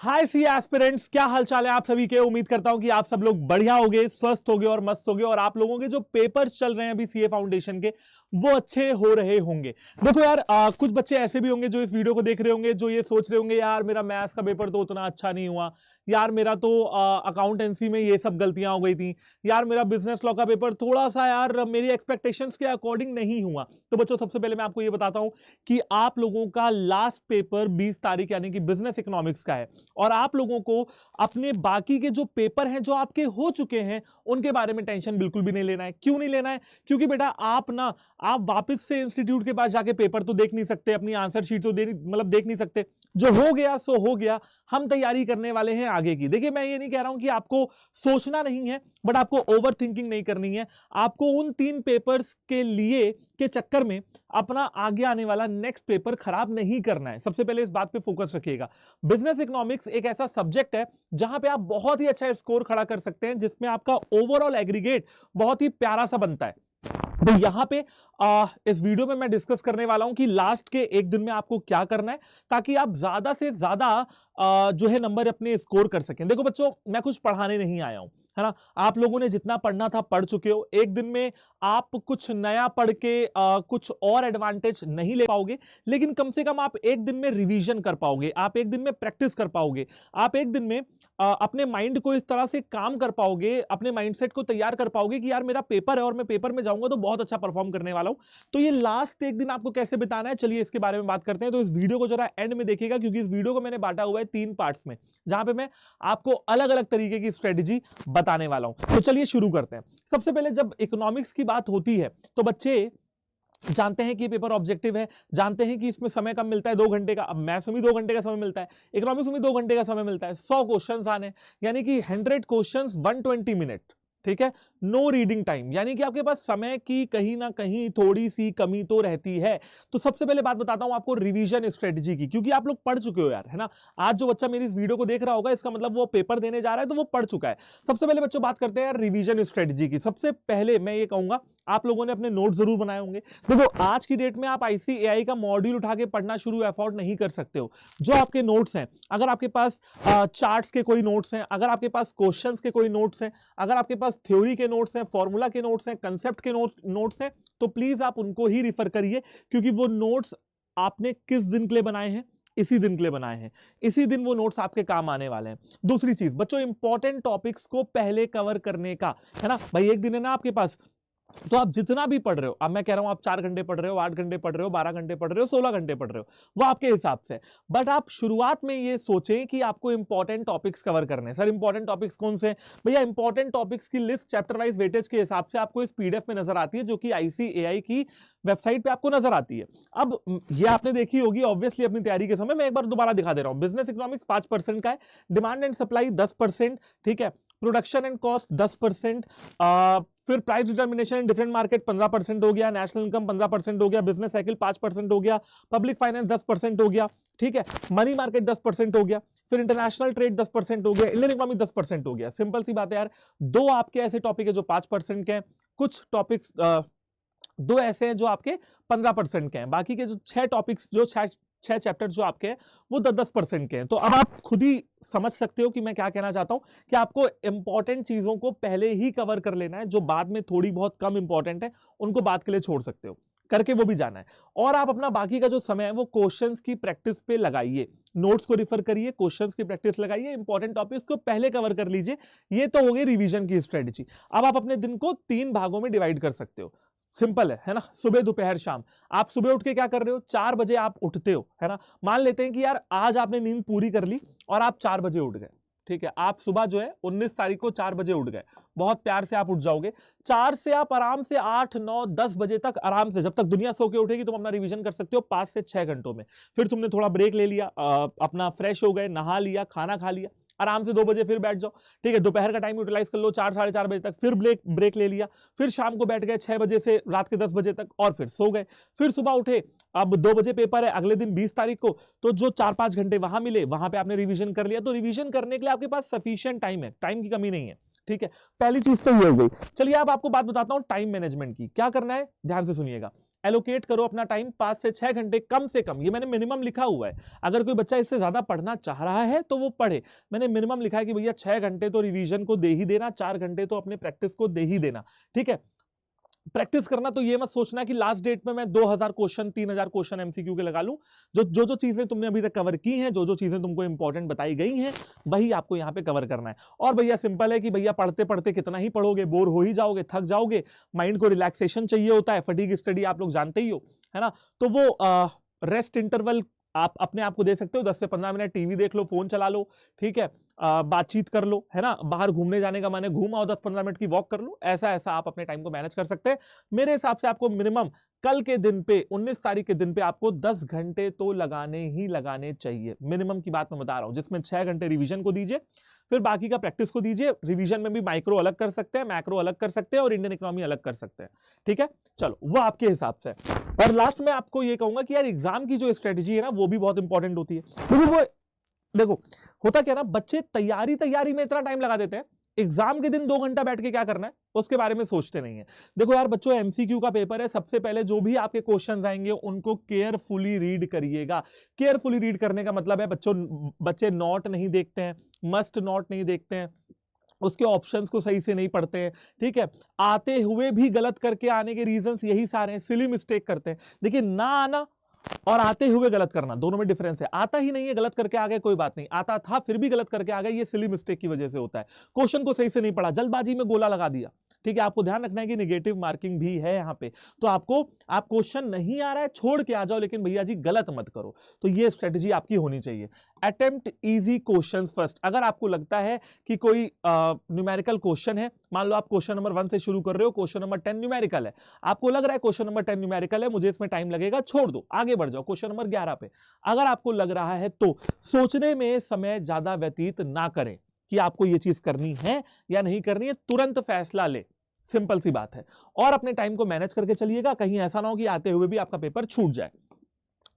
हाय सी aspirants, क्या हाल चाल है आप सभी के। उम्मीद करता हूं कि आप सब लोग बढ़िया होगे, स्वस्थ होगे और मस्त होगे और आप लोगों के जो पेपर्स चल रहे हैं अभी सीए फाउंडेशन के वो अच्छे हो रहे होंगे। देखो यार, कुछ बच्चे ऐसे भी होंगे जो इस वीडियो को देख रहे होंगे, जो ये सोच रहे होंगे यार मेरा मैथ्स का पेपर तो उतना अच्छा नहीं हुआ, यार मेरा तो अकाउंटेंसी में ये सब गलतियां हो गई थी, यार मेरा बिजनेस लॉ का पेपर थोड़ा सा यार मेरी एक्सपेक्टेशंस के अकॉर्डिंग नहीं हुआ। तो बच्चों, सबसे पहले मैं आपको ये बताता हूं कि आप लोगों का लास्ट पेपर 20 तारीख यानी कि बिजनेस इकोनॉमिक्स का है और आप लोगों को अपने बाकी के जो पेपर हैं जो आपके हो चुके हैं उनके बारे में टेंशन बिल्कुल भी नहीं लेना है। क्यों नहीं लेना है? क्योंकि बेटा आप वापस से इंस्टीट्यूट के पास जाके पेपर तो देख नहीं सकते, अपनी आंसर शीट तो देख नहीं सकते। जो हो गया सो हो गया। हम तैयारी करने वाले हैं आगे की। देखिए, मैं ये नहीं कह रहा हूं कि आपको सोचना नहीं है, बट आपको ओवर थिंकिंग नहीं करनी है। आपको उन 3 पेपर्स के लिए के चक्कर में अपना आगे आने वाला नेक्स्ट पेपर खराब नहीं करना है। सबसे पहले इस बात पे फोकस रखिएगा। बिजनेस इकोनॉमिक्स एक ऐसा सब्जेक्ट है जहां पे आप बहुत ही अच्छा स्कोर खड़ा कर सकते हैं, जिसमें आपका ओवरऑल एग्रीगेट बहुत ही प्यारा सा बनता है। तो यहां पे इस वीडियो में मैं डिस्कस करने वाला हूं कि लास्ट के एक दिन में आपको क्या करना है ताकि आप ज्यादा से ज्यादा जो है नंबर अपने स्कोर कर सकें। देखो बच्चों, मैं कुछ पढ़ाने नहीं आया हूं, है ना। आप लोगों ने जितना पढ़ना था पढ़ चुके हो। एक दिन में आप कुछ नया पढ़ के कुछ और एडवांटेज नहीं ले पाओगे, लेकिन कम से कम आप एक दिन में रिवीजन कर पाओगे, आप एक दिन में प्रैक्टिस कर पाओगे, आप एक दिन में अपने माइंड को इस तरह से काम कर पाओगे, अपने माइंडसेट को तैयार कर पाओगे कि यार मेरा पेपर है और मैं पेपर में जाऊंगा तो बहुत अच्छा परफॉर्म करने वाला हूं। तो ये लास्ट एक दिन आपको कैसे बिताना है, चलिए इसके बारे में बात करते हैं। तो इस वीडियो को जरा एंड में देखिएगा, क्योंकि इस वीडियो को मैंने बांटा हुआ है 3 पार्ट्स में, जहां पे मैं आपको अलग अलग तरीके की स्ट्रेटेजी बताने वाला हूं। तो चलिए शुरू करते हैं। सबसे पहले जब इकोनॉमिक्स की बात होती है तो बच्चे जानते हैं कि पेपर ऑब्जेक्टिव है, जानते हैं कि इसमें समय कम मिलता है 2 घंटे का। अब मैथ्स में भी 2 घंटे का समय मिलता है, इकोनॉमिक्स में 2 घंटे का समय मिलता है। 100 क्वेश्चंस आने, यानी कि 100 क्वेश्चंस 120 मिनट, ठीक है। नो रीडिंग टाइम, यानी कि आपके पास समय की कहीं ना कहीं थोड़ी सी कमी तो रहती है। तो सबसे पहले बात बताता हूं आपको रिवीजन स्ट्रेटजी की, क्योंकि आप लोग पढ़ चुके हो यार, है ना। आज जो बच्चा मेरी इस वीडियो को देख रहा होगा, इसका मतलब वो पेपर देने जा रहा है तो वो पढ़ चुका है। सबसे पहले बच्चों बात करते हैं यार रिवीजन स्ट्रेटजी की। सबसे पहले मैं ये कहूंगा, आप लोगों ने अपने नोट जरूर बनाए होंगे। देखो, आज की डेट में आप आईसीएआई का मॉड्यूल उठा के पढ़ना शुरू अफोर्ड नहीं कर सकते हो। जो आपके नोट्स हैं, अगर आपके पास चार्ट्स के कोई नोट्स हैं, अगर आपके पास क्वेश्चंस के कोई नोट्स हैं, अगर आपके पास थ्योरी के नोट्स हैं, फॉर्मूला के नोट्स हैं, कंसेप्ट के नोट्स हैं, तो प्लीज आप उनको ही रिफर करिए, क्योंकि वो नोट्स आपने किस दिन के लिए बनाए हैं? इसी दिन के लिए बनाए हैं। इसी दिन वो नोट्स आपके काम आने वाले हैं। दूसरी चीज बच्चों, इंपॉर्टेंट टॉपिक्स को पहले कवर करने का, है ना भाई। एक दिन है ना आपके पास, तो आप जितना भी पढ़ रहे हो, अब मैं कह रहा हूं आप 4 घंटे पढ़ रहे हो, 8 घंटे पढ़ रहे हो, 12 घंटे पढ़ रहे हो, 16 घंटे पढ़ रहे हो, वो आपके हिसाब से। बट आप शुरुआत में ये सोचें कि आपको इंपॉर्टेंट टॉपिक्स कवर करने हैं। सर इंपॉर्टेंट टॉपिक्स कौन से? भैया इंपॉर्टेंट टॉपिक्स की लिस्ट चैप्टर वाइज वेटेज के हिसाब से आपको इस पीडीएफ में नजर आती है, जो कि आईसीएआई की वेबसाइट पे आपको नजर आती है। अब ये आपने देखी होगी ऑब्वियसली अपनी तैयारी के समय। मैं एक बार दोबारा दिखा दे रहा हूं। बिजनेस इकोनॉमिक्स 5% का है, डिमांड एंड सप्लाई 10%, ठीक है, प्रोडक्शन एंड कॉस्ट 10%, फिर price determination in different market 15% हो गया, नेशनल इनकम 15% हो गया, बिजनेस साइकिल 5% हो गया, पब्लिक फाइनेंस 10% हो गया, ठीक है, मनी मार्केट 10% हो गया, फिर इंटरनेशनल ट्रेड 10% हो गया, इंडियन इकोनॉमी 10% हो गया। सिंपल सी बात है यार। 2 आपके ऐसे टॉपिक है जो 5% के हैं, कुछ टॉपिक्स 2 ऐसे हैं जो आपके 15% के हैं, बाकी के जो 6 टॉपिक्स, जो 6 चैप्टर जो आपके हैं वो 10-10% के हैं। तो अब आप खुद ही समझ सकते हो कि मैं क्या कहना चाहता हूं, कि आपको इंपॉर्टेंट चीजों को पहले ही कवर कर लेना है। जो बाद में थोड़ी बहुत कम इंपॉर्टेंट है उनको बाद के लिए छोड़ सकते हो, करके वो भी जाना है। और आप अपना बाकी का जो समय है वो क्वेश्चंस की प्रैक्टिस पे लगाइए, नोट्स को रिफर करिए, क्वेश्चंस की प्रैक्टिस लगाइए, इंपॉर्टेंट टॉपिक्स को पहले कवर कर लीजिए। ये तो हो गई रिवीजन की स्ट्रेटजी। अब आप अपने दिन को 3 भागों में डिवाइड कर सकते हो। सिंपल है ना। सुबह दोपहर शाम। आप सुबह उठ के क्या कर रहे हो? 4 बजे आप उठते हो, है ना। मान लेते हैं कि यार आज आपने नींद पूरी कर ली और आप 4 बजे उठ गए, ठीक है। आप सुबह जो है 19 तारीख को 4 बजे उठ गए, बहुत प्यार से आप उठ जाओगे। 4 से आप आराम से 8, 9, 10 बजे तक आराम से, जब तक दुनिया सो के उठेगी तुम अपना रिवीजन कर सकते हो 5 से 6 घंटों में। फिर तुमने थोड़ा ब्रेक ले लिया, अपना फ्रेश हो गए, नहा लिया, खाना खा लिया, आराम से 2 बजे फिर बैठ जाओ, ठीक है। दोपहर का टाइम यूटिलाइज कर लो 4, साढ़े 4 बजे तक, फिर ब्रेक ले लिया, फिर शाम को बैठ गए 6 बजे से रात के 10 बजे तक और फिर सो गए। फिर सुबह उठे, अब 2 बजे पेपर है अगले दिन 20 तारीख को, तो जो 4-5 घंटे वहां मिले वहां पे आपने रिवीजन कर लिया। तो रिवीजन करने के लिए आपके पास सफिशिएंट टाइम है, टाइम की कमी नहीं है, ठीक है। पहली चीज तो ये हो गई। चलिए अब आपको बात बताता हूं टाइम मैनेजमेंट की। क्या करना है ध्यान से सुनिएगा। एलोकेट करो अपना टाइम 5 से 6 घंटे कम से कम, ये मैंने मिनिमम लिखा हुआ है। अगर कोई बच्चा इससे ज्यादा पढ़ना चाह रहा है तो वो पढ़े, मैंने मिनिमम लिखा है कि भैया 6 घंटे तो रिवीजन को दे ही देना, 4 घंटे तो अपने प्रैक्टिस को दे ही देना, ठीक है। प्रैक्टिस करना तो ये मत सोचना कि लास्ट डेट में मैं 2000 क्वेश्चन 3000 क्वेश्चन एमसीक्यू के लगा लूं। जो चीजें तुमने अभी तक कवर की हैं, जो चीजें तुमको इंपॉर्टेंट बताई गई हैं, वही आपको यहां पे कवर करना है। और भैया सिंपल है कि भैया पढ़ते पढ़ते कितना ही पढ़ोगे, बोर हो ही जाओगे, थक जाओगे, माइंड को रिलैक्सेशन चाहिए होता है, फटीग स्टडी आप लोग जानते ही हो, है ना। तो वो रेस्ट इंटरवल आप अपने आप को दे सकते हो, 10 से 15 मिनट टीवी देख लो, फोन चला लो, ठीक है, बातचीत कर लो, है ना, बाहर घूमने जाने का माने घूम आओ, 10-15 मिनट की वॉक कर लो, ऐसा ऐसा आप अपने टाइम को मैनेज कर सकते हैं। मेरे हिसाब से आपको मिनिमम कल के दिन पे 19 तारीख के दिन पे आपको 10 घंटे तो लगाने ही लगाने चाहिए, मिनिमम की बात मैं बता रहा हूं, जिसमें 6 घंटे रिवीजन को दीजिए, फिर बाकी का प्रैक्टिस को दीजिए। रिवीजन में भी माइक्रो अलग कर सकते हैं, मैक्रो अलग कर सकते हैं और इंडियन इकोनॉमी अलग कर सकते हैं, ठीक है। चलो वो आपके हिसाब से। और लास्ट में आपको ये कहूंगा कि यार एग्जाम की जो स्ट्रेटजी है ना वो भी बहुत इंपॉर्टेंट होती है, क्योंकि वो देखो होता क्या ना, बच्चे तैयारी में इतना टाइम लगा देते हैं, एग्जाम के दिन 2 घंटा बैठ के क्या करना है उसके बारे में सोचते नहीं है। देखो यार बच्चों, एमसीक्यू का पेपर है, सबसे पहले जो भी आपके क्वेश्चंस आएंगे उनको केयरफुली रीड करिएगा। केयरफुली रीड करने का मतलब है बच्चे नोट नहीं देखते हैं, मस्ट नोट नहीं देखते हैं, उसके ऑप्शंस को सही से नहीं पढ़ते हैं, ठीक है, आते हुए भी गलत करके आने के रीजंस यही सारे हैं, सिली मिस्टेक करते हैं। देखिए ना आना और आते हुए गलत करना दोनों में डिफरेंस है। आता ही नहीं है, गलत करके आ गए, कोई बात नहीं, आता था फिर भी गलत करके आ गए, ये सिली मिस्टेक की वजह से होता है। क्वेश्चन को सही से नहीं पढ़ा, जल्दबाजी में गोला लगा दिया, ठीक है। आपको ध्यान रखना है कि नेगेटिव मार्किंग भी है यहाँ पे, तो आप क्वेश्चन नहीं आ रहा है छोड़ के आ जाओ, लेकिन भैया जी गलत मत करो। तो ये स्ट्रेटजी आपकी होनी चाहिए। Attempt easy questions first. अगर आपको लगता है कि कोई न्यूमेरिकल क्वेश्चन है, मान लो आप क्वेश्चन नंबर 1 से शुरू कर रहे हो, क्वेश्चन नंबर 10 न्यूमेरिकल है, आपको लग रहा है क्वेश्चन नंबर 10 न्यूमेरिकल है, मुझे इसमें टाइम लगेगा, छोड़ दो, आगे बढ़ जाओ क्वेश्चन नंबर 11 पे। अगर आपको लग रहा है तो सोचने में समय ज्यादा व्यतीत ना करें कि आपको ये चीज करनी है या नहीं करनी है, तुरंत फैसला ले, सिंपल सी बात है। और अपने टाइम को मैनेज करके चलिएगा, कहीं ऐसा ना हो कि आते हुए भी आपका पेपर छूट जाए,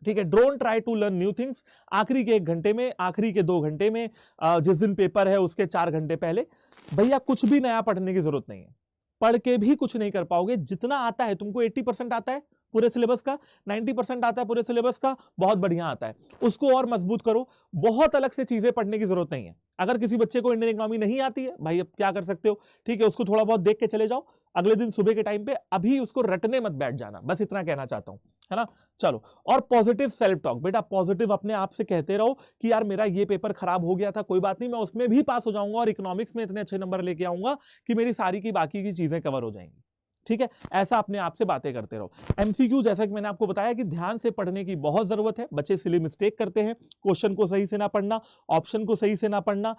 ठीक है। Don't try to learn new things आखिरी के 1 घंटे में, आखिरी के 2 घंटे में, जिस दिन पेपर है उसके 4 घंटे पहले। भैया कुछ भी नया पढ़ने की जरूरत नहीं है, पढ़ के भी कुछ नहीं कर पाओगे। जितना आता है तुमको, 80% आता है पूरे सिलेबस का, 90% आता है पूरे सिलेबस का, बहुत बढ़िया आता है, उसको और मजबूत करो। बहुत अलग से चीजें पढ़ने की जरूरत नहीं है। अगर किसी बच्चे को इंडियन इकोनॉमी नहीं आती है, भाई अब क्या कर सकते हो, ठीक है, उसको थोड़ा बहुत देख के चले जाओ, अगले दिन सुबह के टाइम पे, अभी उसको रटने मत बैठ जाना, बस इतना कहना चाहता हूं, है ना। चलो, और पॉजिटिव सेल्फ टॉक। बेटा पॉजिटिव अपने आप से कहते रहो कि यार मेरा ये पेपर खराब हो गया था, कोई बात नहीं, मैं उसमें भी पास हो जाऊंगा और इकोनॉमिक्स में इतने अच्छे नंबर लेके आऊंगा कि मेरी सारी की बाकी की चीजें कवर हो जाएंगी, ठीक है। ऐसा अपने आप से बातें करते रहो। एमसीक्यू जैसा कि मैंने आपको बताया कि ध्यान से पढ़ने की बहुत जरूरत है, बच्चे सिली मिस्टेक करते हैं, क्वेश्चन को सही से ना पढ़ना, ऑप्शन को सही से ना पढ़ना,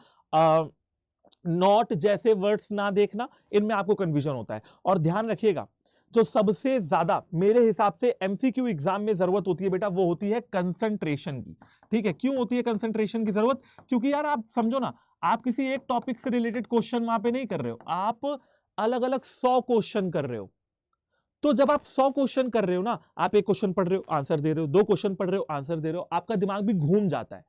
नॉट जैसे वर्ड्स ना देखना, इनमें आपको कंफ्यूजन होता है। और ध्यान रखिएगा, जो सबसे ज्यादा मेरे हिसाब से एमसीक्यू एग्जाम में जरूरत होती है बेटा, वो होती है कंसंट्रेशन की, ठीक है। क्यों होती है कंसंट्रेशन की जरूरत? क्योंकि यार आप समझो ना, आप किसी एक टॉपिक से रिलेटेड क्वेश्चन वहां पे नहीं कर रहे हो, आप अलग अलग 100 क्वेश्चन कर रहे हो। तो जब आप 100 क्वेश्चन कर रहे हो ना, आप एक क्वेश्चन पढ़ रहे हो, आंसर दे रहे हो, 2 क्वेश्चन पढ़ रहे हो, आंसर दे रहे हो, आपका दिमाग भी घूम जाता है।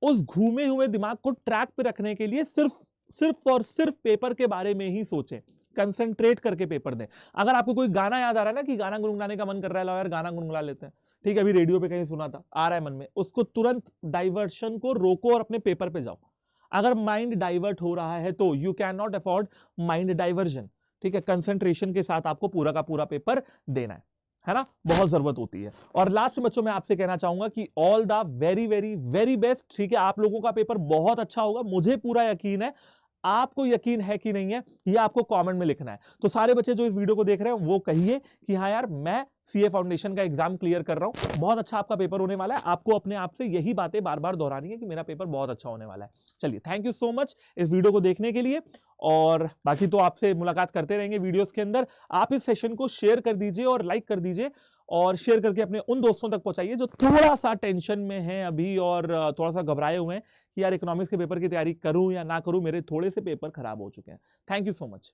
उस घूमे हुए दिमाग को ट्रैक पे रखने के लिए सिर्फ और सिर्फ पेपर के बारे में ही सोचें, कंसंट्रेट करके पेपर दें। अगर आपको कोई गाना याद आ रहा है ना कि गाना गुनगुनाने का मन कर रहा है, लो यार गाना गुनगुना लेते हैं, ठीक है, अभी रेडियो पे कहीं सुना था, आ रहा है मन में, उसको तुरंत डाइवर्शन को रोको और अपने पेपर पे जाओ। अगर माइंड डाइवर्ट हो रहा है तो you can not afford mind diversion, ठीक है। कंसंट्रेशन के साथ आपको पूरा का पूरा पेपर देना है ना, बहुत जरूरत होती है। और लास्ट में बच्चों मैं आपसे कहना चाहूंगा कि all the very very very best, ठीक है। आप लोगों का पेपर बहुत अच्छा होगा, मुझे पूरा यकीन है। आपको यकीन है कि नहीं है, ये आपको कमेंट में लिखना है। तो सारे बच्चे जो इस वीडियो को देख रहे हैं वो कहिए कि हाँ यार मैं सीए फाउंडेशन का एग्जाम क्लियर कर रहा हूं, बहुत अच्छा आपका पेपर होने वाला है। आपको अपने आप से यही बातें बार बार दोहरानी है कि मेरा पेपर बहुत अच्छा होने वाला है। चलिए, थैंक यू सो मच इस वीडियो को देखने के लिए, और बाकी तो आपसे मुलाकात करते रहेंगे वीडियोस के अंदर। आप इस सेशन को शेयर कर दीजिए और लाइक कर दीजिए, और शेयर करके अपने उन दोस्तों तक पहुंचाइए जो थोड़ा सा टेंशन में हैं अभी और थोड़ा सा घबराए हुए हैं कि यार इकोनॉमिक्स के पेपर की तैयारी करूं या ना करूं, मेरे थोड़े से पेपर खराब हो चुके हैं। Thank you so much.